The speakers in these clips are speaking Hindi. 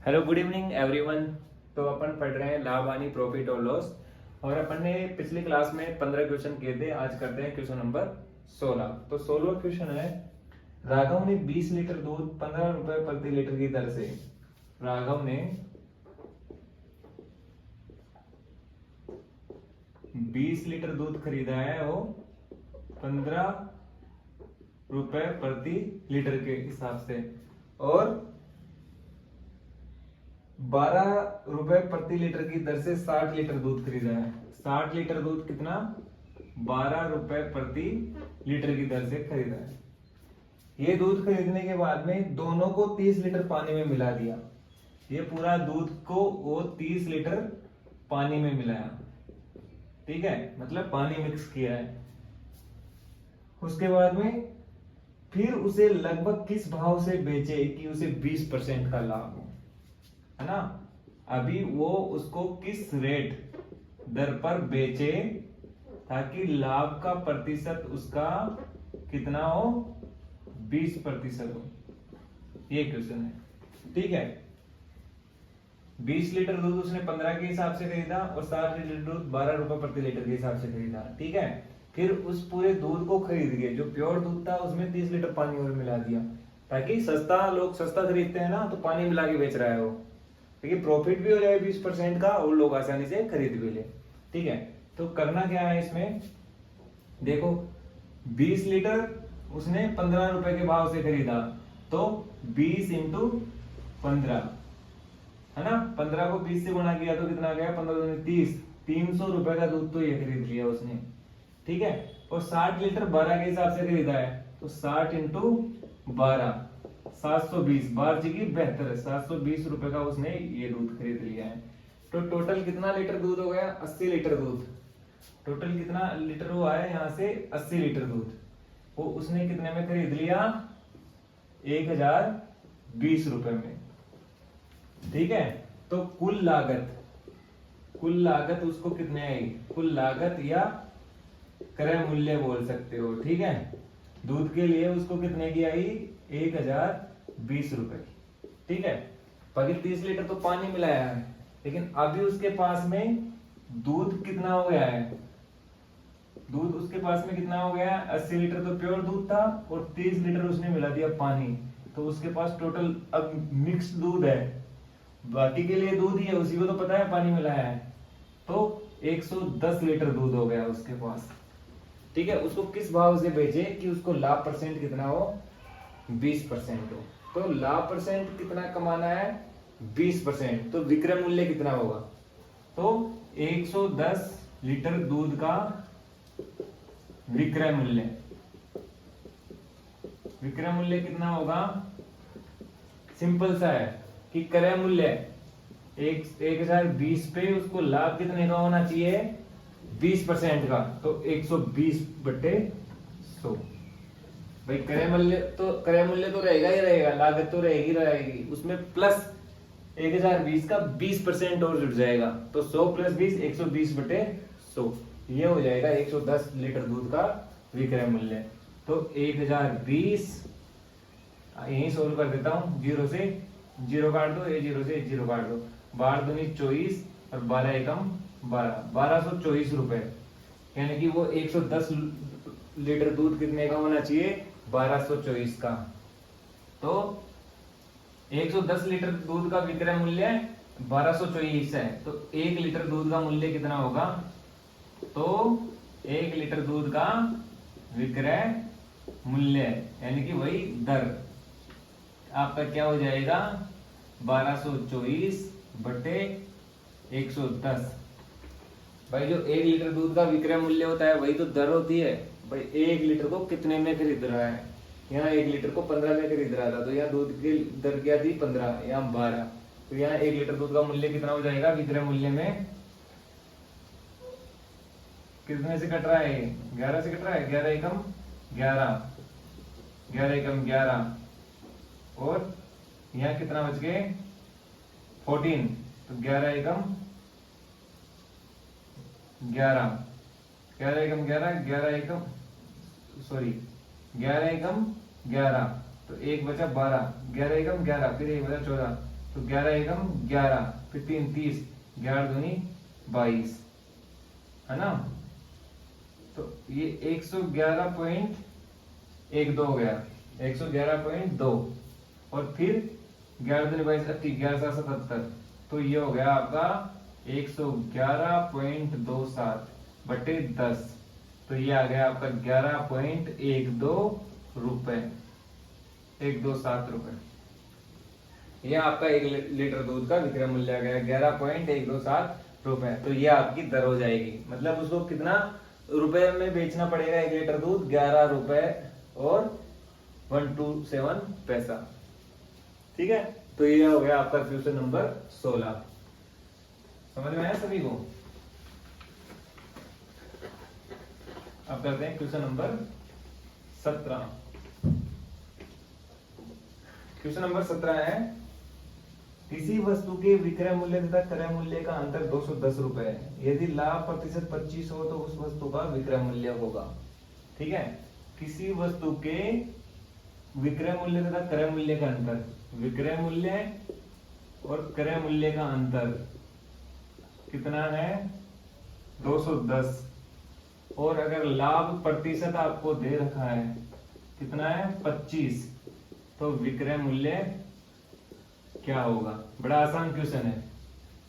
Hello good evening everyone. तो अपन पढ़ रहे हैं लाभ हानि प्रॉफिट और लॉस। और अपन ने पिछली क्लास में 15 क्वेश्चन किए थे। आज करते हैं क्वेश्चन नंबर 16। तो 16वां क्वेश्चन है, राघव ने 20 लीटर दूध 15 रुपए प्रति लीटर की दर से, राघव ने 20 लीटर दूध खरीदा है वो 15 रुपए प्रति लीटर के हिसाब से, और 12 रुपए प्रति लीटर की दर से 60 लीटर दूध खरीदा है। 60 लीटर दूध कितना? 12 रुपए प्रति लीटर की दर से खरीदा है। ये दूध खरीदने के बाद में दोनों को 30 लीटर पानी में मिला दिया। ये पूरा दूध को वो 30 लीटर पानी में मिलाया, ठीक है, मतलब पानी मिक्स किया है। उसके बाद में फिर उसे लगभग किस भाव से बेचे कि उसे 20% का लाभ हो, है ना। अभी वो उसको किस रेट दर पर बेचे ताकि लाभ का प्रतिशत उसका कितना हो? 20% हो। ये क्वेश्चन है, ठीक है। 20 लीटर दूध उसने 15 के हिसाब से खरीदा और 60 लीटर दूध 12 रुपए प्रति लीटर के हिसाब से खरीदा, ठीक है। फिर उस पूरे दूध को खरीद के, जो प्योर दूध था उसमें 30 लीटर पानी और मिला दिया, ताकि लोग सस्ता खरीदते हैं ना, तो पानी मिला के बेच रहा है वो, देखिए प्रॉफिट भी हो जाए 20% का और लोग आसानी से खरीद भी ले, ठीक है। तो करना क्या है इसमें, देखो 20 लीटर उसने 15 रुपए के भाव से खरीदा, तो 20 इंटू 15, है ना। 15 को 20 से गुणा किया तो कितना आ गया? 15 30, 300 रुपए का दूध तो ये खरीद लिया उसने, ठीक है। और 60 लीटर 12 के हिसाब से खरीदा है, तो 60 इंटू 12, 720, 12 जी की 72, 720 रुपए का उसने ये दूध खरीद लिया है। तो टोटल कितना लीटर दूध हो गया? 80 लीटर दूध। टोटल कितना लीटर हुआ है यहाँ से? 80 लीटर दूध। वो उसने कितने में खरीद लिया? 1020 रुपए में, ठीक है। तो कुल लागत उसको कितने आई? कुल लागत या क्रय मूल्य बोल सकते हो, ठीक है। दूध के लिए उसको कितने की आई? 1020 रुपए की, ठीक है। बाकी 30 लीटर तो पानी मिलाया है, लेकिन अभी उसके पास में दूध कितना हो गया है? दूध उसके पास में कितना हो गया? 80 लीटर तो प्योर दूध था और 30 लीटर उसने मिला दिया पानी, तो उसके पास टोटल अब मिक्स दूध है। बाकी के लिए दूध ही है, उसी को तो पता है पानी मिलाया है, तो 110 लीटर दूध हो गया उसके पास, ठीक है। उसको किस भाव से बेचे कि उसको लाभ परसेंट कितना हो? 20% हो। तो लाभ परसेंट कितना कमाना है? 20%। तो विक्रय मूल्य कितना होगा? तो 110 लीटर दूध का विक्रय मूल्य कितना होगा? सिंपल सा है कि क्रय मूल्य 1020 पे उसको लाभ कितने का होना चाहिए? 20% का, तो 120/100। भाई क्रय मूल्य तो रहेगा ही रहेगा, लागत तो रहेगी, उसमें प्लस 1020 का 20% और जुड़ जाएगा, तो 100 + 20 120/100, ये हो जाएगा 110 लीटर दूध का विक्रय मूल्य। तो 1020 यही सोल्व कर देता हूं, 0 से 0 काट दो, ये 0 से 0 काट दो, 12 दूनी 24 और 12 एकम 12, 1224 रुपए। यानी कि वो 110 लीटर दूध कितने का होना चाहिए? 1224 का। तो 110 लीटर दूध का विक्रय मूल्य 1224 है, तो 1 लीटर दूध का मूल्य कितना होगा? तो 1 लीटर दूध का विक्रय मूल्य यानी कि वही दर आपका क्या हो जाएगा? 1224/110। भाई जो 1 लीटर दूध का विक्रय मूल्य होता है वही तो दर होती है। भाई 1 लीटर को कितने में खरीद रहा है? यहाँ 1 लीटर को 15 में खरीद रहा था, तो यहाँ दूध की दर क्या थी? 15, यहाँ 12, तो यहाँ 1 लीटर दूध का मूल्य कितना हो जाएगा? विक्रय मूल्य में कितने से कट रहा है? 11 से कट रहा है, 11 एकम 11, 11 एकम 11, और यहाँ कितना बच गए? 14, तो 11 एकम 11, 11 एकम 11, 11 एकम 11, तो एक बचा 12, 11 एकम 11, फिर एक बचा 14, तो 11 एकम 11, फिर 3 30, 11 दूनी 22, है ना। तो ये 111.12 हो गया, 111.2, और फिर 11 दूनी 22, 11×7 = 77, तो ये हो गया आपका 111.27 बटे 10, तो ये आ गया आपका 11.12 रुपए, 127 रुपए। यह आपका 1 लीटर दूध का विक्रय मूल्य आ गया 11.127 रुपए। तो ये आपकी दर हो जाएगी, मतलब उसको कितना रुपए में बेचना पड़ेगा 1 लीटर दूध, 11 रुपए और 127 पैसा। ठीक है, तो ये हो गया आपका क्वेश्चन नंबर 16। समझ में आया सभी को। अब करते हैं क्वेश्चन नंबर 17। क्वेश्चन नंबर 17 है, किसी वस्तु के विक्रय मूल्य तथा क्रय मूल्य का अंतर 210 रुपए है। यदि लाभ प्रतिशत 25 हो तो उस वस्तु का विक्रय मूल्य होगा। ठीक है, किसी वस्तु के विक्रय मूल्य तथा क्रय मूल्य का अंतर, विक्रय मूल्य और क्रय मूल्य का अंतर कितना है 210, और अगर लाभ प्रतिशत आपको दे रखा है कितना है 25, तो विक्रय मूल्य क्या होगा। बड़ा आसान क्वेश्चन है।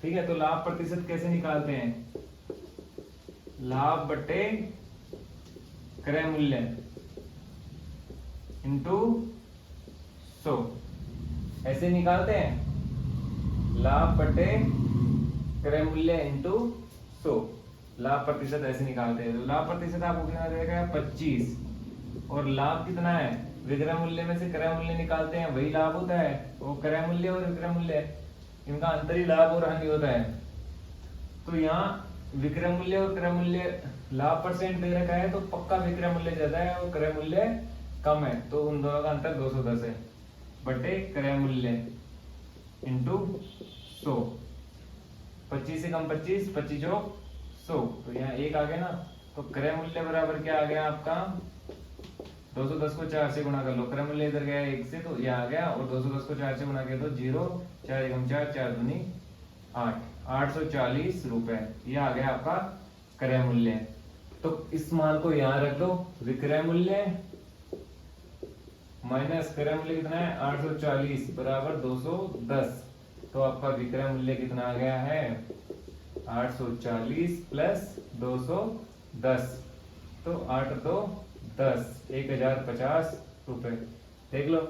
ठीक है, तो लाभ प्रतिशत कैसे निकालते हैं, लाभ बटे क्रय मूल्य इंटू 100, ऐसे निकालते हैं, लाभ बटे क्रय मूल्य इंटू 100, लाभ प्रतिशत ऐसे निकालते हैं। तो लाभ प्रतिशत आपको कितना रहेगा 25, और लाभ कितना है, विक्रय मूल्य में से क्रय मूल्य निकालते हैं वही लाभ होता है। वो क्रय मूल्य और विक्रय मूल्य इनका अंतर ही लाभ और हानि होता है। तो यहाँ विक्रय मूल्य और क्रय मूल्य लाभ परसेंट दे रखा है, तो पक्का विक्रय मूल्य ज्यादा है और क्रय मूल्य कम है, तो उन दोनों का अंतर 210 है बटे क्रय मूल्य इंटू 100। 25 से कम 25, 25 जो 100, तो यहाँ 1 आ गया ना, तो क्रय मूल्य बराबर क्या आ गया आपका 210 को 4 से गुणा कर लो, क्रय मूल्य इधर गया 1 से, तो यह आ गया, और 210 को 4 से गुणा किया तो 0, 4 एकम 4, 4 दूनी 8, 840 रुपए, यह आ गया आपका क्रय मूल्य। तो इस मान को यहाँ रख दो, विक्रय मूल्य माइनस क्रय मूल्य कितना है 840 बराबर 210, तो आपका विक्रय मूल्य कितना आ गया है 840 प्लस 210, तो 8 तो 10, 1050 रुपए। देख लो,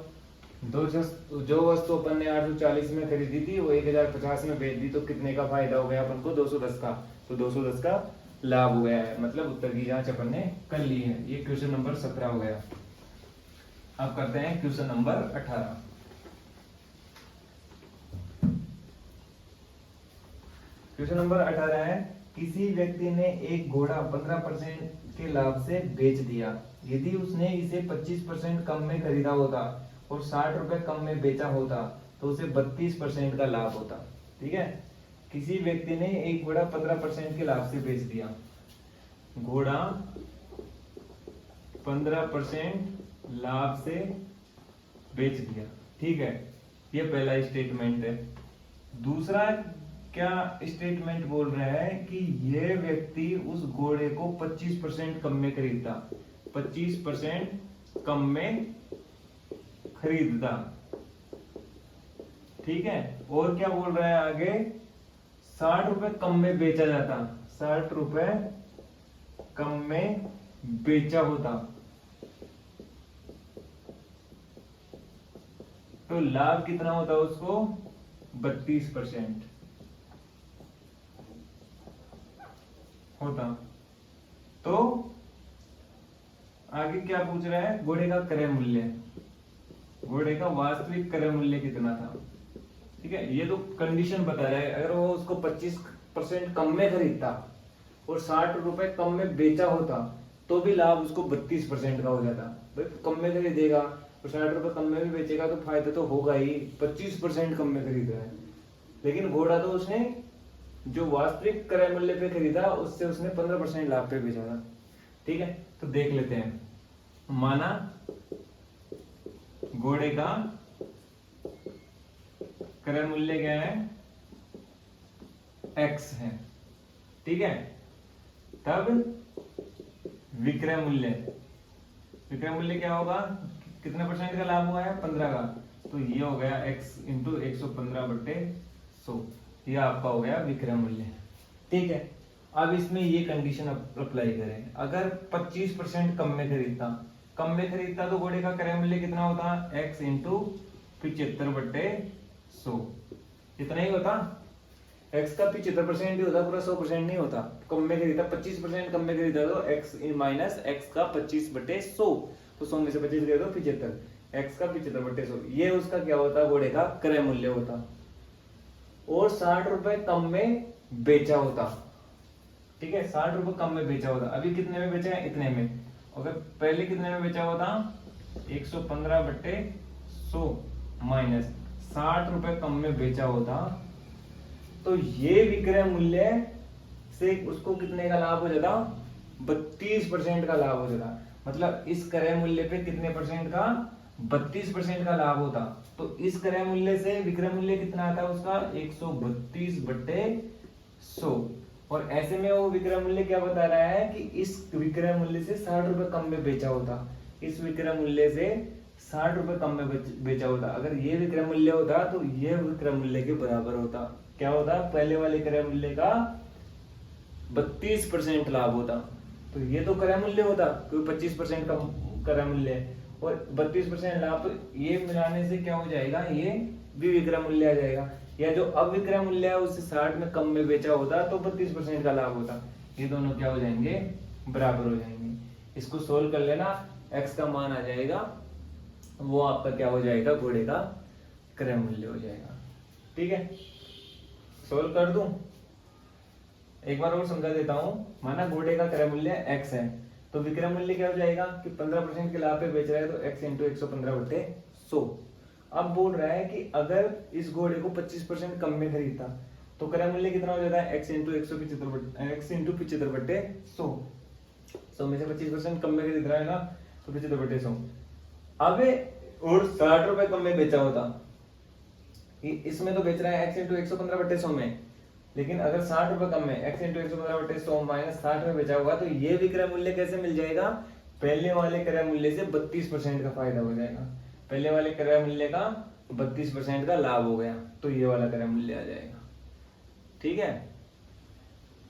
जो वस्तु अपन ने 840 में खरीदी थी वो 1050 में बेच दी, तो कितने का फायदा हो गया अपन को 210 का, तो 210 का लाभ हो गया है। मतलब उत्तर की जांच अपन ने कर ली है। ये क्वेश्चन नंबर 17 हो गया। अब करते हैं क्वेश्चन नंबर 18। क्वेश्चन नंबर 18 है, किसी व्यक्ति ने एक घोड़ा 15% के लाभ से बेच दिया। यदि उसने इसे 25% कम में खरीदा होता और 60 रुपए कम में बेचा होता तो उसे 32% का लाभ होता। ठीक है, किसी व्यक्ति ने एक घोड़ा 15% के लाभ से बेच दिया, घोड़ा 15% लाभ से बेच दिया। ठीक है, ये पहला स्टेटमेंट है। दूसरा क्या स्टेटमेंट बोल रहा है कि यह व्यक्ति उस घोड़े को 25% कम में खरीदता, 25% कम में खरीदता। ठीक है, और क्या बोल रहा है आगे, 60 रुपए कम में बेचा जाता, 60 रुपए कम में बेचा होता, तो लाभ कितना होता उसको 32% होता। तो आगे क्या पूछ रहा है, घोड़े का क्रय मूल्य, घोड़े का वास्तविक क्रय मूल्य कितना था। ठीक है, ये तो कंडीशन बता रहा है, अगर वो उसको 25% कम में खरीदता और 60 रुपए कम में बेचा होता तो भी लाभ उसको 32% का हो जाता। भाई कम में खरीदेगा और 60 रुपए कम में भी बेचेगा तो फायदा तो होगा ही, 25% कम में खरीद रहा है। लेकिन घोड़ा तो उसने जो वास्तविक क्रय मूल्य पे खरीदा उससे उसने 15% लाभ पे बेचा था। ठीक है, तो देख लेते हैं। माना घोड़े का क्रय मूल्य क्या है, x है, ठीक है। तब विक्रय मूल्य, विक्रय मूल्य क्या होगा, कितने परसेंट का लाभ हुआ है, 15 का, तो ये हो गया x इंटू 115/100, ये आपका हो गया विक्रय मूल्य, ठीक है। अब इसमें ये कंडीशन अप्लाई करें, अगर 25% कम में खरीदता तो घोड़े का क्रय मूल्य कितना होता, x इंटू 75/100, इतना ही होता। x का 75% ही होता, पूरा 100% नहीं होता। कम में खरीदा 25% कम में खरीदा तो x माइनस x का 25/100, तो 100 में से 25 गए तो 75, x का 75/100, ये उसका क्या होता, घोड़े का क्रय मूल्य होता। और 60 रुपए कम में बेचा होता, ठीक है, 60 रुपए कम में बेचा होता। अभी कितने में बेचा है, इतने में। अगर पहले कितने में बेचा होता, 115/100 माइनस 60 रुपए कम में बेचा होता, तो ये विक्रय मूल्य से उसको कितने का लाभ हो जाता, 32% का लाभ हो जाता। मतलब इस क्रय मूल्य पे कितने परसेंट का, 32% का लाभ होता। तो इस क्रय मूल्य से विक्रय मूल्य कितना आता है उसका, 132/100। और ऐसे में वो विक्रय मूल्य क्या बता रहा है कि इस विक्रय मूल्य से 60 रुपए कम में बेचा होता, इस विक्रय मूल्य से 60 रुपए कम में बेचा होता। अगर ये विक्रय मूल्य होता तो ये विक्रय मूल्य के बराबर होता, क्या होता, पहले वाले क्रय मूल्य का 32% लाभ होता। तो ये तो क्रय मूल्य होता, क्योंकि 25% का क्रय मूल्य है, और 32% लाभ, तो ये मिलाने से क्या हो जाएगा, ये भी विक्रय मूल्य आ जाएगा। या जो अब विक्रय मूल्य है उससे 60 में कम में बेचा होता तो 32% का लाभ होता। ये दोनों क्या हो जाएंगे, बराबर हो जाएंगे। इसको सोल्व कर लेना, x का मान आ जाएगा, वो आपका क्या हो जाएगा, घोड़े का क्रय मूल्य हो जाएगा, ठीक है। सोल्व कर दूं, एक बार और समझा देता हूं। माना घोड़े का क्रय मूल्य x है, तो विक्रय मूल्य क्या हो जाएगा कि 15% के लाभ पे बेच रहा है, तो x इंटू 115/100। अब बोल रहा है कि अगर इस घोड़े को 25% कम में खरीदता तो क्रय मूल्य कितना हो जाता है, x इंटू 75/100। 100 में से 25% कम में खरीद रहा है ना, तो 75/100। अब और 60 रुपए कम में बेचा होता, इसमें तो बेच रहा है x इंटू 115/100 में, लेकिन अगर 60 रुपए कम में x इंटू 115/100 माइनस 60 में बेचा होगा, तो ये विक्रय मूल्य कैसे मिल जाएगा, पहले वाले क्रय मूल्य से 32% का फायदा हो जाएगा। पहले वाले क्रय मूल्य का 32% का लाभ हो गया, तो ये वाला क्रय मूल्य आ जाएगा, ठीक है।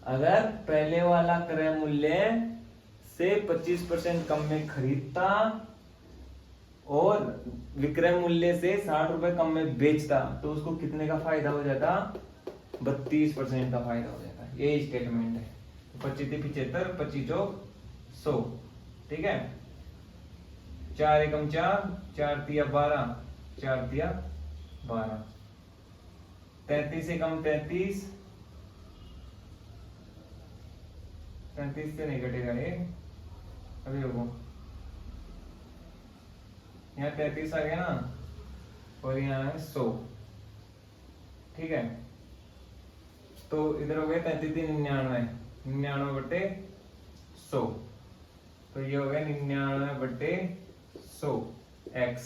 अगर पहले वाला क्रय मूल्य से 25% कम में खरीदता और विक्रय मूल्य से 60 रुपए कम में बेचता, तो उसको कितने का फायदा हो जाता, 32% का फायदा हो जाता है। ये स्टेटमेंट है। 25 × 75, 25 × 100, ठीक है। 4 एकम 4, 4 तिया 12, 4 तिया 12, 33 एकम 33, 33 से नहीं घटेगा ये, अभी देखो यहाँ 33 आ गया ना, और यहाँ है 100, ठीक है। तो इधर हो गया 33 99, 99/100, तो ये हो गया 99/100 x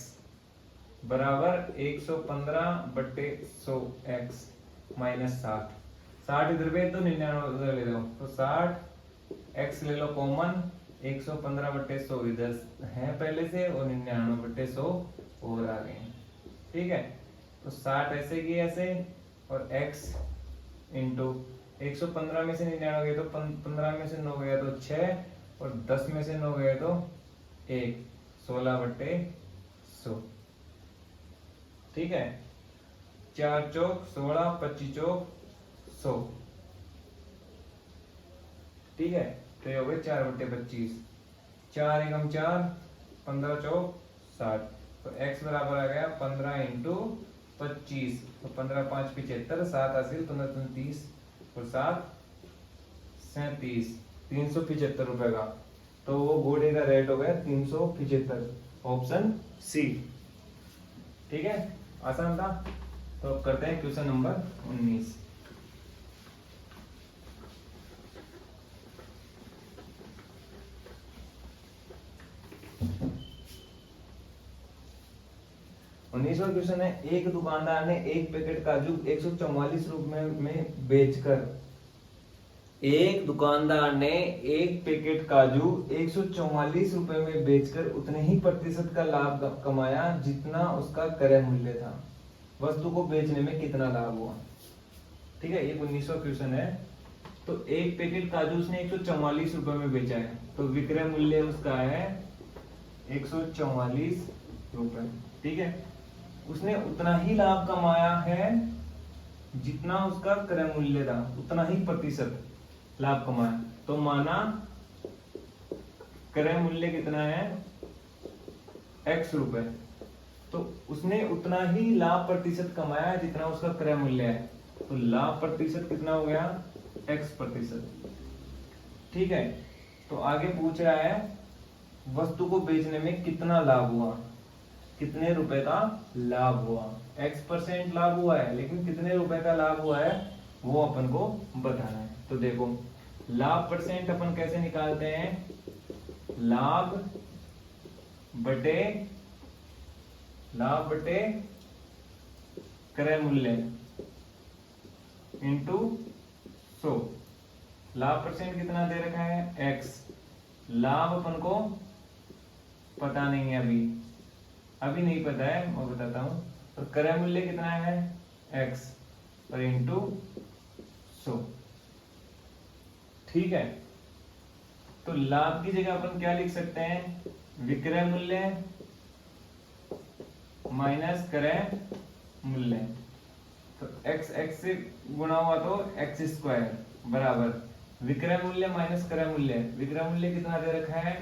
बराबर 115/100 x माइनस 60। 60 इधर पे तो 99 उधर ले लो, तो 60 x ले लो कॉमन, 115/100 इधर है पहले से, और 99/100 और आ गए, ठीक है। तो 60 ऐसे की ऐसे, और x इंटू 115 में से 99 गए तो 15 में से 9 गया तो 6, और 10 में से 9 गए तो 1, 16/100, ठीक है। 4 चौक 16, 25 चौक 100, ठीक है। तो ये हो गए 4/25, 4 एकम 4, 15 चौक 60, तो x बराबर आ गया 15 इंटू 25, तो 15 5 75, 7 हासिल, 15 30, और 7 37, 375 रुपए का। तो वो घोड़े का रेट हो गया 375, ऑप्शन सी, ठीक है। आसान था। तो अब करते हैं क्वेश्चन नंबर 19। 19वां क्वेश्चन है, एक दुकानदार ने एक पैकेट काजू 144 रुपए में बेचकर, एक दुकानदार ने एक पैकेट काजू 144 रुपए में बेचकर उतने ही प्रतिशत का लाभ कमाया जितना उसका क्रय मूल्य था। वस्तु को बेचने में कितना लाभ हुआ। ठीक है, ये 19वां क्वेश्चन है। तो एक पैकेट काजू उसने 144 रुपए में बेचा है, तो विक्रय मूल्य उसका है 144 रुपए। ठीक है, उसने उतना ही लाभ कमाया है जितना उसका क्रय मूल्य था, उतना ही प्रतिशत लाभ कमाया। तो माना क्रय मूल्य कितना है x रुपए, तो उसने उतना ही लाभ प्रतिशत कमाया जितना उसका क्रय मूल्य है। तो लाभ प्रतिशत कितना हो गया x प्रतिशत। ठीक है, तो आगे पूछ रहा है वस्तु को बेचने में कितना लाभ हुआ, कितने रुपए का लाभ हुआ। x% लाभ हुआ है, लेकिन कितने रुपए का लाभ हुआ है वो अपन को बताना है। तो देखो लाभ परसेंट अपन कैसे निकालते हैं, लाभ बटे क्रय मूल्य इंटू 100। लाभ परसेंट कितना दे रखा है x, लाभ अपन को पता नहीं है, अभी नहीं पता है, मैं बताता हूं। तो क्रय मूल्य कितना है x और इंटू 100। ठीक है, तो लाभ की जगह अपन क्या लिख सकते हैं, विक्रय मूल्य माइनस क्रय मूल्य। तो x से गुणा हुआ तो x स्क्वायर बराबर विक्रय मूल्य माइनस क्रय मूल्य। विक्रय मूल्य कितना दे रखा है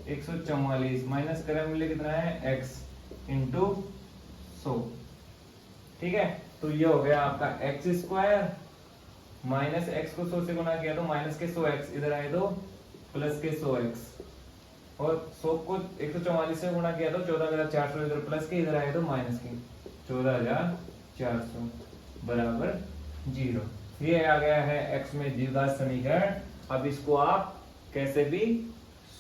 144 माइनस क्रय मूल्य कितना है x इंटू 100। ठीक है, तो ये हो गया आपका x स्क्वायर माइनस x को 100 से गुणा किया तो माइनस के 100x, इधर आए तो प्लस के 100x, और 100 को 144 से गुणा किया तो 14,400, इधर प्लस के, इधर आए तो माइनस के 14,400 बराबर 0। ये आ गया है x में द्विघात समीकरण। अब इसको आप कैसे भी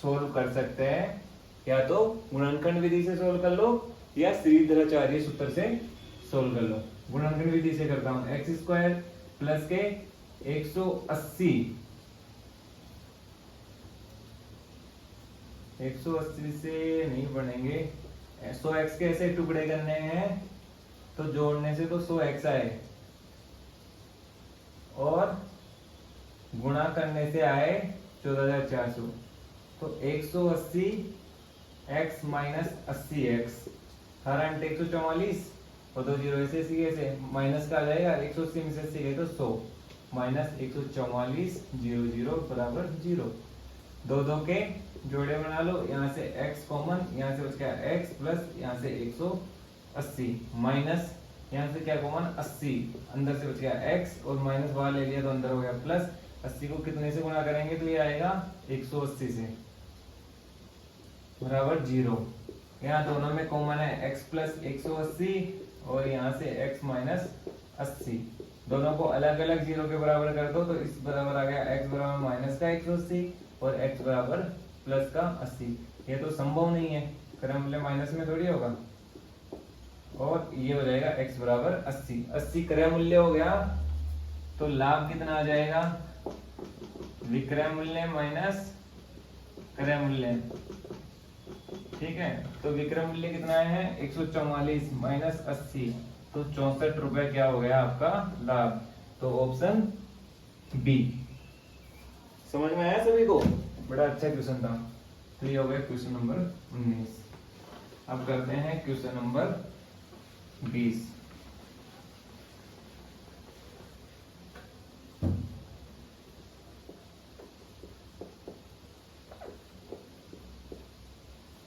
सोल्व कर सकते हैं, या तो गुणनखंड विधि से सोल्व कर लो या श्रीधराचार्य सूत्र से सोल्व कर लो। गुणनखंड विधि से करता हूं, एक्स स्क्वायर प्लस के 180 से नहीं बनेंगे, 100x के ऐसे टुकड़े करने हैं तो जोड़ने से तो 100x आए और गुणा करने से आए 14,400। तो 180 x माइनस 80x, 144 और 2 जीरो ऐसे माइनस का आ जाएगा, 180 में से 80 गए तो 100 माइनस 144 0 बराबर 0। दो के जोड़े बना लो, यहाँ से x कॉमन, यहाँ से बच गया x प्लस यहाँ से 180 माइनस यहाँ से क्या कॉमन 80, अंदर से बच गया x और माइनस बाहर ले लिया तो अंदर हो गया प्लस। 80 को कितने से गुणा करेंगे तो ये आएगा 180 से बराबर 0। यहाँ दोनों में कॉमन है x प्लस 180 और यहाँ से x माइनस 80। दोनों को अलग अलग 0 के बराबर कर दो तो इस बराबर आ गया x बराबर माइनस का 180 और x बराबर प्लस का 80। ये तो संभव नहीं है, क्रम मूल्य माइनस में थोड़ी होगा, और ये हो जाएगा x बराबर 80। 80 क्रय मूल्य हो गया, तो लाभ कितना आ जाएगा, विक्रय मूल्य माइनस क्रय मूल्य। ठीक है, तो विक्रय मूल्य कितना है 144 माइनस 80, तो 64 रुपए क्या हो गया आपका लाभ। तो ऑप्शन बी। समझ में आया सभी को, बड़ा अच्छा क्वेश्चन था। तो ये हो गया क्वेश्चन नंबर 19। अब करते हैं क्वेश्चन नंबर 20।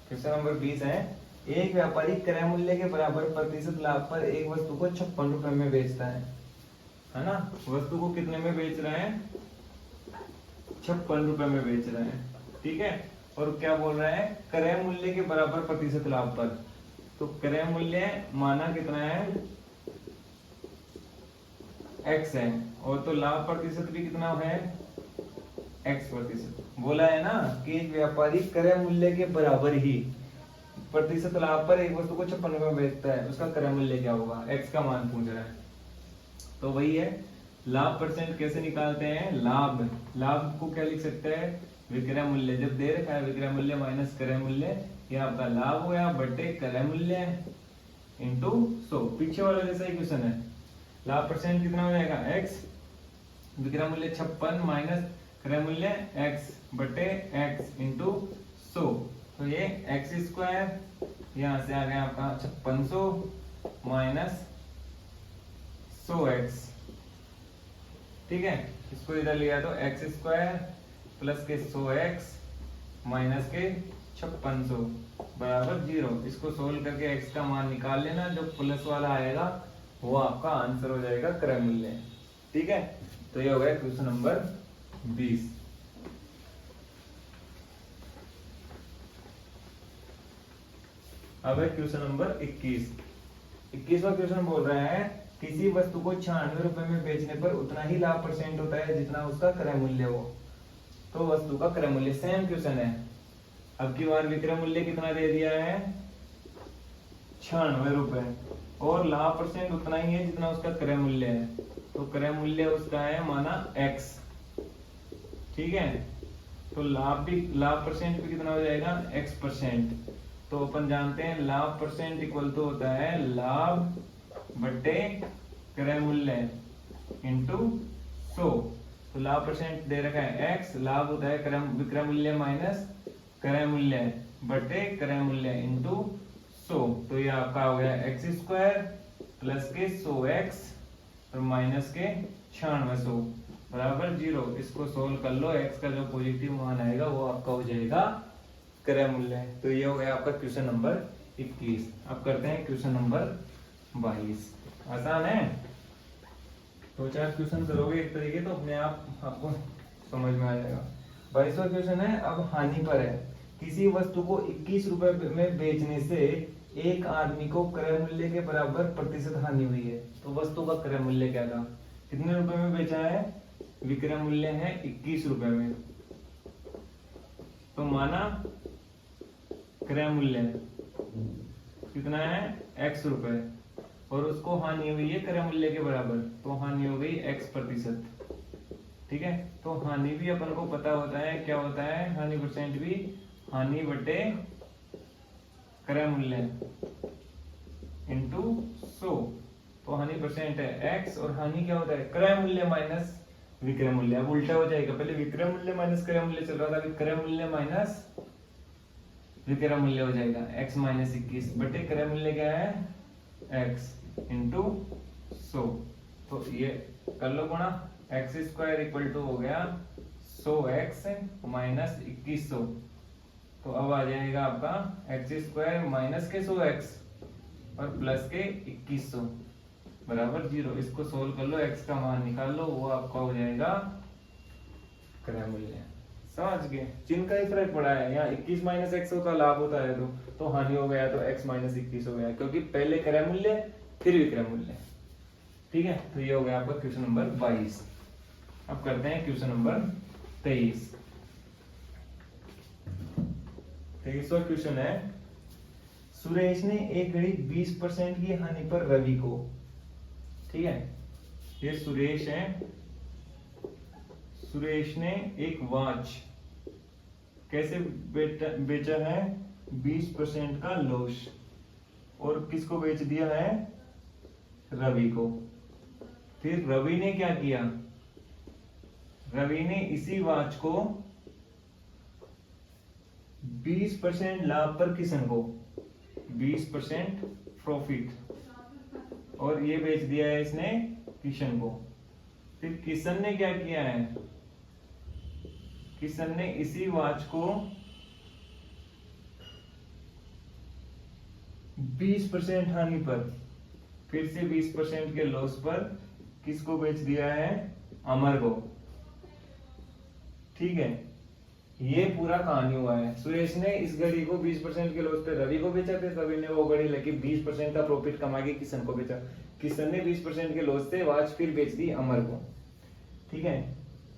क्वेश्चन नंबर 20 है, एक व्यापारी क्रय मूल्य के बराबर प्रतिशत लाभ पर एक वस्तु को 56 रुपए में बेचता है ना। वस्तु को कितने में बेच रहे हैं 56 रुपए में बेच रहे हैं। ठीक है, और क्या बोल रहे हैं क्रय मूल्य के बराबर प्रतिशत लाभ पर। तो क्रय मूल्य माना कितना है x है, और तो लाभ प्रतिशत भी कितना है x प्रतिशत। बोला है ना कि एक व्यापारी क्रय मूल्य के बराबर ही प्रतिशत लाभ पर एक वस्तु को 56 रुपए में बेचता है, उसका क्रय मूल्य क्या होगा, x का मान पूछ रहा है। तो वही है, लाभ परसेंट कैसे निकालते हैं, लाभ को क्या लिख सकते हैं, विक्रय मूल्य। जब दे रखा है विक्रय मूल्य माइनस क्रय मूल्य, ये आपका लाभ हो गया बटे क्रय मूल्य इंटू 100। पीछे वाला जैसा ही क्वेश्चन है, लाभ परसेंट कितना हो जाएगा x, विक्रय मूल्य 56 माइनस क्रय मूल्य x बटे x इंटू 100। तो ये x स्क्वायर, यहाँ से आ गया आपका 5600 माइनस 100x। ठीक है, इसको इधर लिया तो x स्क्वायर प्लस के 100x माइनस के 5600 बराबर 0। इसको सोल्व करके x का मान निकाल लेना, जो प्लस वाला आएगा वो आपका आंसर हो जाएगा क्रय मूल्य। ठीक है, तो ये हो गया क्वेश्चन नंबर 20। अब है क्वेश्चन नंबर 21। 21वां क्वेश्चन बोल रहा है किसी वस्तु को 96 रुपए में बेचने पर उतना ही लाभ परसेंट होता है जितना उसका क्रय मूल्य हो। तो वस्तु का क्रय मूल्य, सेम क्वेश्चन है। अब की बार विक्रय मूल्य कितना दे दिया है, 96 रुपए, और लाभ परसेंट उतना ही है जितना उसका क्रय मूल्य है। तो क्रय मूल्य उसका है माना x। ठीक है, तो लाभ परसेंट भी कितना हो जाएगा, x%। तो अपन जानते हैं लाभ परसेंट इक्वल तो होता है लाभ बटे क्रय मूल्य इंटू 100। तो लाभ परसेंट दे रखा है x, लाभ होता है विक्रय मूल्य माइनस क्रय मूल्य बटे क्रय मूल्य इंटू 100। तो ये आपका हो गया x स्क्वायर प्लस के 100x और माइनस के 9600 बराबर 0। इसको सोल्व कर लो, x का जो पॉजिटिव मान आएगा वो आपका हो जाएगा क्रय मूल्य। तो ये हो गया आपका क्वेश्चन नंबर 21। अब करते हैं क्वेश्चन नंबर 22। आसान है, 2-4 क्वेश्चन करोगे एक तरीके तो अपने आप आपको समझ में आ जाएगा। 22वां क्वेश्चन है, अब हानि पर है। किसी वस्तु को 21 रुपए में बेचने से एक आदमी को क्रय मूल्य के बराबर प्रतिशत हानि हुई है। तो वस्तु का क्रय मूल्य क्या था, कितने रुपए में बेचा है, विक्रय मूल्य है 21 रुपए में, तो माना क्रय मूल्य कितना है x रुपए, और उसको हानि हुई है क्रय मूल्य के बराबर, तो हानि हो गई x%। ठीक है, तो हानि भी अपन को पता होता है, क्या होता है हानि परसेंट भी, हानि बटे क्रय मूल्य इंटू 100। तो हानि परसेंट है x और हानि क्या होता है, क्रय मूल्य माइनस विक्रय मूल्य। अब उल्टा हो जाएगा, पहले विक्रय मूल्य माइनस क्रय मूल्य चल रहा था, अभी क्रय मूल्य माइनस विक्रय मूल्य हो जाएगा x माइनस 21 बटे क्रय मूल्य क्या है x इंटू 100। तो ये कर लो गुणा, x स्क्वायर इक्वल टू हो गया 100x माइनस 2100। तो अब आ जाएगा आपका x स्क्वायर माइनस के 100x और प्लस के 2100 बराबर 0। इसको सोल्व कर लो, x का मान निकाल लो, वो आपका हो जाएगा क्रय मूल्य। समझ गए, चिन्ह का ही फर्क पड़ा है। यहाँ 21 माइनस x होता लाभ होता है तो हानि हो गया, तो x माइनस 21 हो गया, क्योंकि पहले क्रय मूल्य फिर विक्रय मूल्य। ठीक है, तो ये हो गया आपका क्वेश्चन नंबर 22। अब करते हैं क्वेश्चन नंबर 23। 23वां क्वेश्चन है, सुरेश ने एक घड़ी 20% की हानि पर रवि को, ठीक है, ये सुरेश है, सुरेश ने एक वॉच कैसे बेचा है, 20% का लॉस, और किसको बेच दिया है, रवि को। फिर रवि ने क्या किया, रवि ने इसी वॉच को 20% लाभ पर किशन को 20% प्रॉफिट, और ये बेच दिया है इसने किशन को। फिर किशन ने क्या किया है, किशन ने इसी वॉच को 20% हानि पर, फिर से 20% के लॉस पर किसको बेच दिया है, अमर को। ठीक है, ये पूरा कहानी हुआ है। सुरेश ने इस घड़ी को 20% के लॉस पे रवि को बेचा थे, रवि ने वो घड़ी लेके 20% का प्रॉफिट कमा के किशन को बेचा, किशन ने 20% के लॉस से वॉच फिर बेच दी अमर को। ठीक है,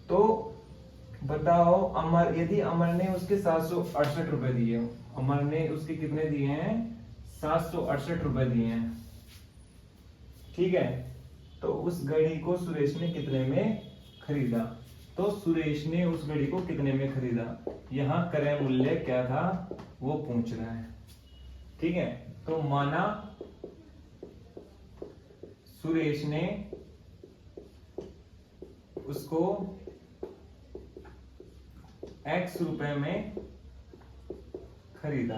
तो बताओ अमर, यदि अमर ने उसके 768 रुपए दिए, अमर ने उसके कितने दिए हैं, 768 रुपए दिए हैं, ठीक है, तो उस घड़ी को सुरेश ने कितने में खरीदा, तो सुरेश ने उस घड़ी को कितने में खरीदा, यहाँ क्रय मूल्य क्या था वो पूछ रहा है, ठीक है। तो माना सुरेश ने उसको x रुपए में खरीदा,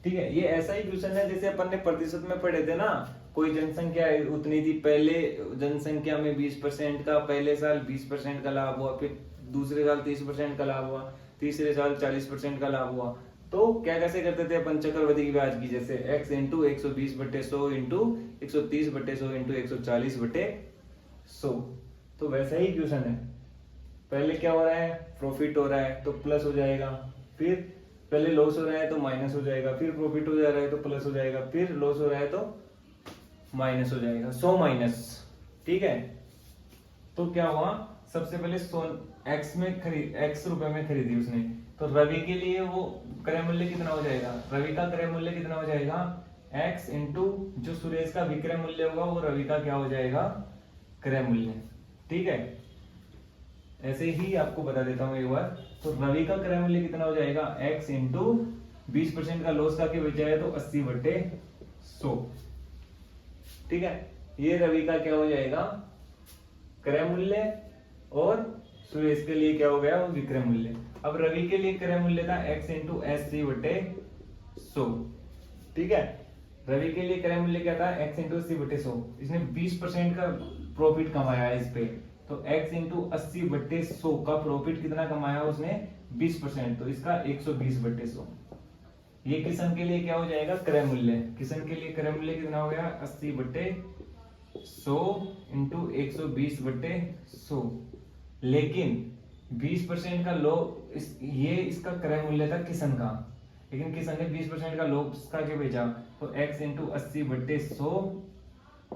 ठीक है। ये ऐसा ही क्वेश्चन है जैसे अपन ने प्रतिशत में पढ़े थे ना, कोई जनसंख्या उतनी थी, पहले जनसंख्या में 20% का, पहले साल 20% का लाभ हुआ, फिर दूसरे साल 30% का लाभ हुआ, तीसरे साल 40% का लाभ हुआ, तो क्या कैसे करते थे अपन चक्रवृद्धि की ब्याज की, जैसे x इंटू 120/100 इंटू 130/100 इंटू 140/100, तो वैसा ही क्वेश्चन है। पहले क्या हो रहा है, प्रॉफिट हो रहा है तो प्लस हो जाएगा, फिर पहले लॉस हो रहा है तो माइनस हो जाएगा, फिर प्रॉफिट हो जा रहा है तो प्लस हो जाएगा, फिर लॉस हो रहा है तो माइनस हो जाएगा, 100 माइनस, ठीक है। तो क्या हुआ, सबसे पहले x रुपए में खरीदी उसने, तो रवि के लिए वो क्रय मूल्य कितना हो जाएगा, रवि का क्रय मूल्य कितना हो जाएगा, x इंटू जो सुरेश का विक्रय मूल्य होगा वो रवि का क्या हो जाएगा, क्रय मूल्य, ठीक है। ऐसे ही आपको बता देता हूं एक बार, तो रवि का क्रय मूल्य कितना हो जाएगा, x इंटू 20% का लॉस का के बचा है तो 80/100, ठीक है। ये रवि का क्या हो जाएगा, क्रय मूल्य, और सुरेश के लिए क्या हो गया, वो विक्रय मूल्य। अब रवि के लिए क्रय मूल्य था x इंटू 80/100, ठीक है। रवि के लिए क्रय मूल्य क्या था, x इंटू 80/100, इसने 20% का प्रॉफिट कमाया है इस पे, तो x इंटू 80/100 का प्रॉफिट कितना कमाया उसने, 20%, तो इसका 120/100। ये किशन के लिए क्या हो जाएगा, क्रय मूल्य, किशन के लिए क्रय मूल्य कितना हो गया, 80/100 इंटू 120/100, लेकिन 20% का ये इसका क्रय मूल्य था किशन का, लेकिन किशन ने 20% का लॉस का के भेजा, तो x इंटू 80/100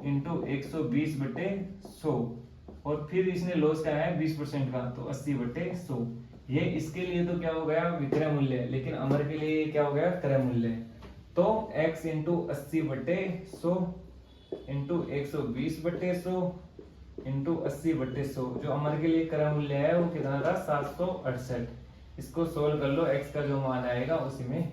इंटू 120/100, और फिर इसने लॉस का है 20% का, तो 80/100। ये इसके लिए तो क्या हो गया, विक्रय मूल्य, लेकिन अमर के लिए क्या हो गया, क्रय मूल्य। तो x इंटू 80/100 इंटू 120/100 इंटू 80/100, जो अमर के लिए क्रय मूल्य है वो कितना था, 768। इसको सोल्व कर लो, x का जो मान आएगा उसी में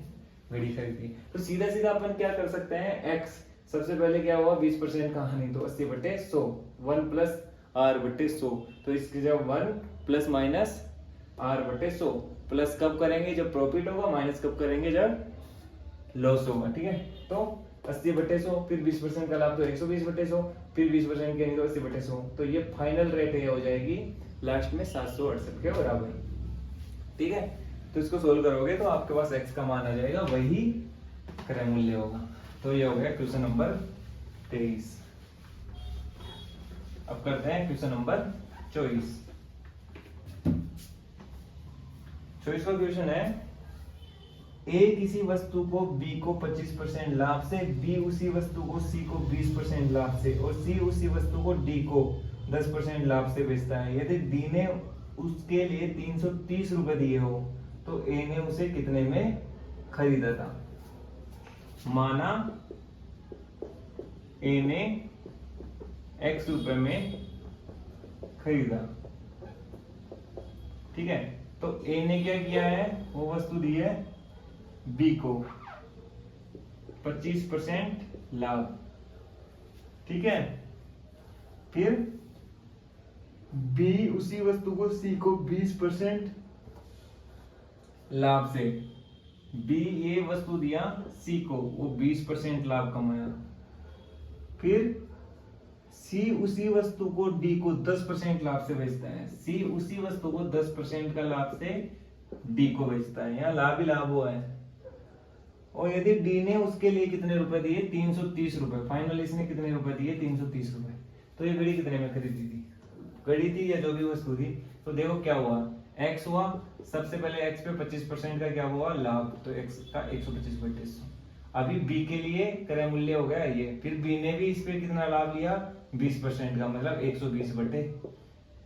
घड़ी खरीदी। तो सीधा सीधा अपन क्या कर सकते हैं, x सबसे पहले क्या हुआ, 20% का हानि, तो 80/100, 1 प्लस r/100, तो इसकी जब 1 प्लस माइनस r/100, प्लस कब करेंगे जब प्रॉफिट होगा, माइनस कब करेंगे जब लॉस होगा, ठीक है। तो 80/100, फिर 20% का लाभ तो 120/100, फिर 20% के तो 80/100, तो ये फाइनल रेट ये हो जाएगी लास्ट में 768 के बराबर, ठीक है। तो इसको सोल्व करोगे तो आपके पास x का मान आ जाएगा, वही क्रय मूल्य होगा। तो ये हो गया क्वेश्चन नंबर 23। अब करते हैं क्वेश्चन नंबर 24। 24वां क्वेश्चन है, A किसी वस्तु को B को 25% लाभ से, B उसी वस्तु को C को 20% लाभ से, और C उसी वस्तु को D को 10% लाभ से बेचता है। यदि D ने उसके लिए 330 रुपए दिए हो तो A ने उसे कितने में खरीदा था। माना A ने x रुपए में खरीदा, ठीक है। तो A ने क्या किया है, वो वस्तु दी है B को 25% लाभ, ठीक है। फिर B उसी वस्तु को C को 20% लाभ से, B ये वस्तु दिया C को, वो 20% लाभ कमाया। फिर C उसी वस्तु को D को 10% लाभ से बेचता है, C उसी वस्तु को 10% का लाभ से D को बेचता है, यहाँ लाभ ही लाभ हुआ है। और यदि D ने उसके लिए कितने रुपए दिए, 330 रुपए, फाइनल इसने कितने रुपए दिए, 330 रुपए। तो ये घड़ी कितने में खरीदी थी, घड़ी थी या जो भी वस्तु थी। तो देखो क्या हुआ, x हुआ, सबसे पहले x पे 25% का क्या हुआ लाभ, तो x का 125/100। अभी B के लिए क्रय मूल्य हो गया ये, फिर B ने भी इस पे कितना लाभ लिया, 20% का, मतलब 120/100।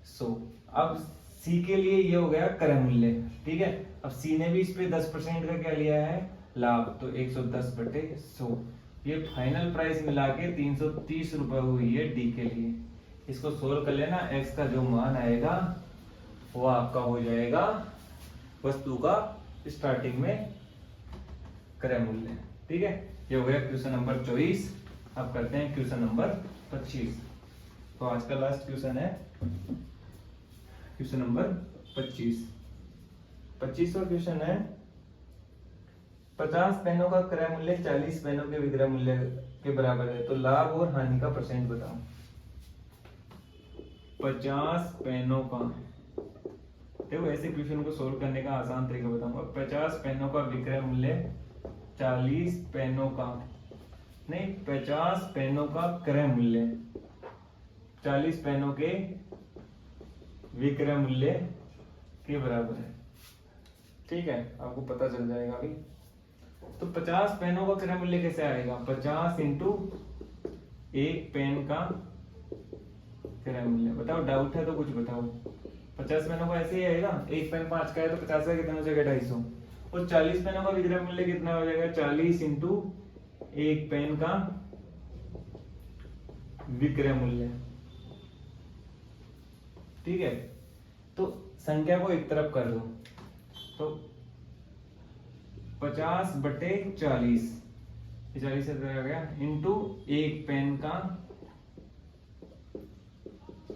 100। अब सी के लिए ये हो गया क्रय मूल्य, ठीक है। अब सी ने भी इस पे 10% का क्या लिया है, लाभ, तो 110/100। ये फाइनल प्राइस मिला के 330 रुपए हुई है डी के लिए। इसको सोल्व कर लेना, एक्स का जो मान आएगा वो आपका हो जाएगा वस्तु का स्टार्टिंग में क्रय मूल्य, ठीक है। ये हो गया क्वेश्चन नंबर 24। अब करते हैं क्वेश्चन नंबर 25। तो आज का लास्ट क्वेश्चन है क्वेश्चन नंबर 25। 25वां क्वेश्चन है 50 पेनों का क्रय मूल्य 40 पेनों के विक्रय मूल्य के बराबर है, तो लाभ और हानि का परसेंट बताओ। 50 पेनों का, देखो ऐसे क्वेश्चन को सोल्व करने का आसान तरीका बताऊंगा। 50 पेनों का विक्रय मूल्य 40 पेनों का, नहीं 50 पेनों का क्रय मूल्य 40 पेनों के विक्रय मूल्य के बराबर है, ठीक है। आपको पता चल जाएगा अभी। तो 50 पेनों का क्रय मूल्य कैसे आएगा, 50 इंटू एक पेन का क्रय मूल्य। बताओ, डाउट है तो कुछ बताओ। 50 पेनों का ऐसे ही आएगा, एक पेन 5 का है तो 50 का कितना हो जाएगा, 250। और 40 पेनों का विक्रय मूल्य कितना हो जाएगा, 40 इंटू एक पेन का विक्रय मूल्य, ठीक है। तो संख्या को एक तरफ कर दो, तो 50/40, 40 से आ गया, इंटू एक पेन का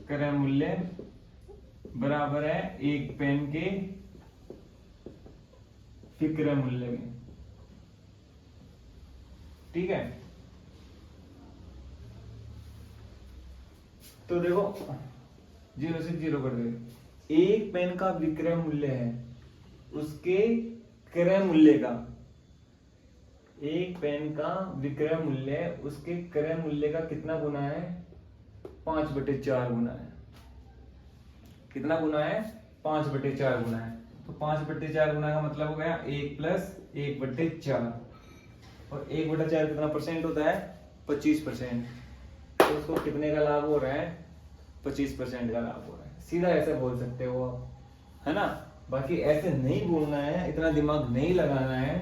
क्रय मूल्य बराबर है एक पेन के विक्रय मूल्य में, ठीक है। तो देखो 0 से 0 कर दे, एक पेन का विक्रय मूल्य है उसके क्रय मूल्य का, एक पेन का विक्रय मूल्य उसके क्रय मूल्य का कितना गुना है, 5/4 गुना है। कितना गुना है, 5/4 गुना है। तो 5/4 गुना का मतलब हो गया 1 + 1/4, और 1/4 कितना परसेंट होता है, 25%। तो उसको कितने का लाभ हो रहा है, 25% का लाभ हो रहा है। सीधा ऐसे बोल सकते हो, है ना। बाकी ऐसे नहीं बोलना है, इतना दिमाग नहीं लगाना है।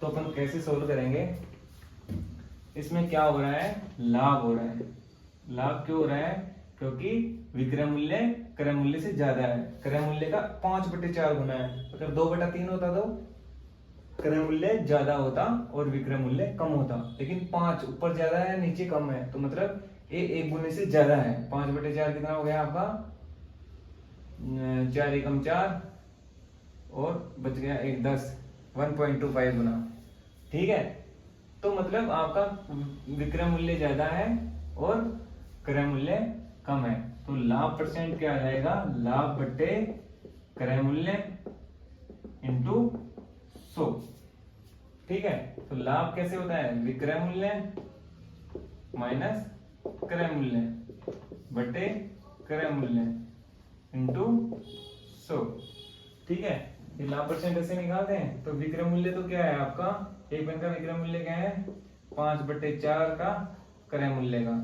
तो अपन कैसे सोल्व करेंगे, इसमें क्या हो रहा है, लाभ हो रहा है। लाभ क्यों हो रहा है, क्योंकि विक्रय मूल्य क्रय मूल्य से ज्यादा है। क्रय मूल्य का 5/4 गुना है। अगर 2/3 होता तो क्रय मूल्य ज्यादा होता और विक्रय मूल्य कम होता, लेकिन 5 ऊपर ज्यादा है नीचे कम है, तो मतलब ये 1 गुने से ज्यादा है। 5/4 कितना हो गया आपका, 4 एकम 4 और बच गया 1 10, 1.25 गुना, ठीक है। तो मतलब आपका विक्रय मूल्य ज्यादा है और क्रय मूल्य कम है। तो लाभ परसेंट क्या आ जाएगा, लाभ बट्टे क्रय मूल्य इंटू 100, ठीक है। तो लाभ कैसे होता है, विक्रय मूल्य माइनस क्रय मूल्य बटे क्रय मूल्य इंटू 100, ठीक है। ये लाभ परसेंट ऐसे निकालते हैं। तो विक्रय मूल्य तो क्या है आपका, एक पेन का विक्रय मूल्य क्या है, 5/4 का क्रय मूल्य का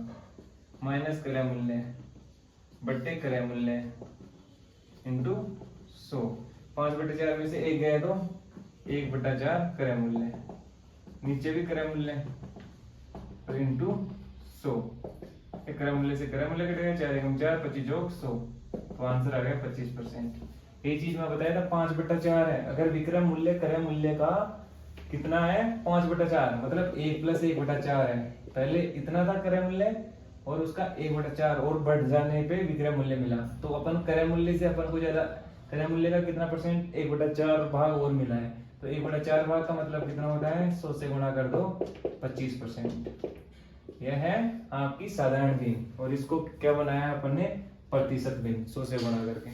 माइनस क्रय मूल्य बट्टे क्रय मूल्य इंटू 100। 5/4 में से 1 गया तो 1/4 क्रय मूल्य, नीचे भी क्रय मूल्य और इंटू 100। क्रय मूल्य से क्रय मूल्य कटेगा, 4 एकम 4, 25 जोग 100, तो आंसर आ गया 25%। ये चीज मैं बताया था 5/4 है। अगर विक्रय मूल्य क्रय मूल्य का कितना है, 5/4, मतलब 1 + 1/4 है। पहले इतना था क्रय मूल्य और उसका 1/4 और बढ़ जाने पे विक्रय मूल्य मिला। तो अपन क्रय मूल्य से अपन को ज्यादा क्रय मूल्य का कितना परसेंट, 1/4 भाग और मिला है। तो 1/4 भाग का मतलब कितना होता है, 100 से गुणा कर दो, 25%। यह है आपकी साधारण भिन्न, और इसको क्या बनाया अपन ने, प्रतिशत भिन्न, 100 से गुणा करके,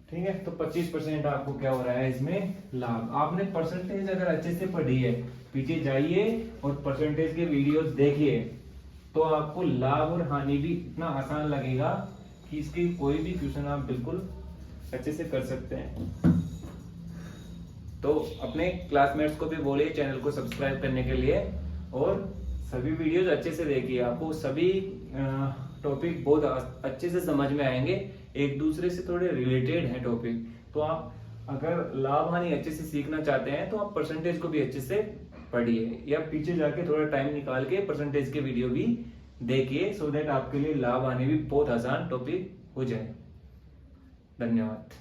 ठीक है। तो 25% आपको क्या हो रहा है इसमें लाभ। आपने परसेंटेज अगर अच्छे से पढ़ी है, पीछे जाइए और परसेंटेज के वीडियोस देखिए, तो आपको लाभ और हानि भी इतना आसान लगेगा कि इसकी कोई भी क्वेश्चन आप बिल्कुल अच्छे से कर सकते हैं। तो अपने क्लासमेट्स को भी बोलिए चैनल को सब्सक्राइब करने के लिए, और सभी वीडियोस अच्छे से देखिए। आपको सभी टॉपिक टॉपिक बहुत अच्छे से समझ में आएंगे, एक दूसरे से थोड़े रिलेटेड है टॉपिक। तो आप अगर लाभ हानि अच्छे से सीखना चाहते हैं तो आप परसेंटेज को भी अच्छे से पढ़िए, या पीछे जाके थोड़ा टाइम निकाल के परसेंटेज के वीडियो भी देखिए, सो दैट आपके लिए लाभ हानि भी बहुत आसान टॉपिक हो जाए। धन्यवाद।